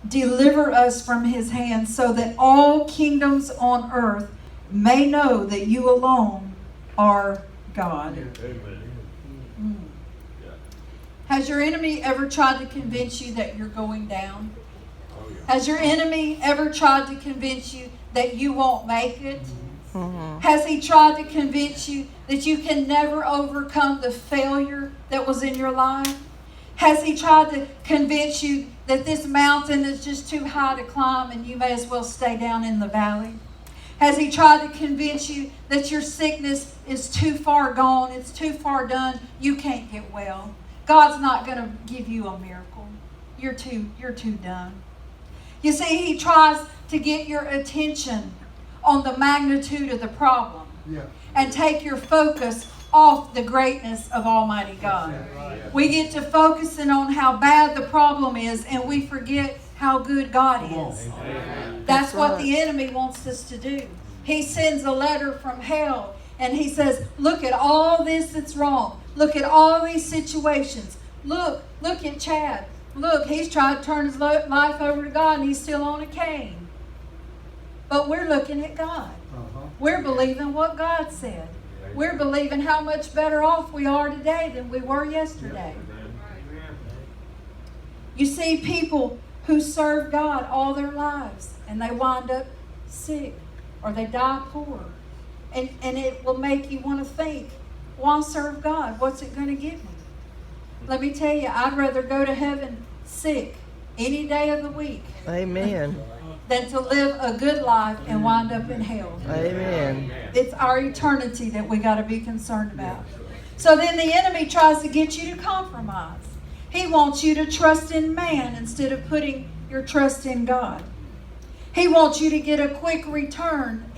deliver us from his hand, so that all kingdoms on earth may know that you alone are God. Mm. Has your enemy ever tried to convince you that you're going down? Has your enemy ever tried to convince you that you won't make it? Has he tried to convince you that you can never overcome the failure that was in your life? Has he tried to convince you that this mountain is just too high to climb and you may as well stay down in the valley? Has he tried to convince you that your sickness is too far gone, it's too far done, you can't get well? God's not going to give you a miracle. You're too done. You see, he tries to get your attention on the magnitude of the problem and take your focus off the greatness of Almighty God. We get to focusing on how bad the problem is and we forget how good God is. That's what the enemy wants us to do. He sends a letter from hell and he says, look at all this that's wrong. Look at all these situations. Look at Chad. Look, he's trying to turn his life over to God and he's still on a cane. But we're looking at God. We're believing what God said. We're believing how much better off we are today than we were yesterday. You see people who serve God all their lives and they wind up sick or they die poor. And it will make you want to think, why serve God? What's it going to give me? Let me tell you, I'd rather go to heaven sick any day of the week. Amen. Than to live a good life and wind up in hell. Amen. It's our eternity that we got to be concerned about. So then the enemy tries to get you to compromise. He wants you to trust in man instead of putting your trust in God. He wants you to get a quick return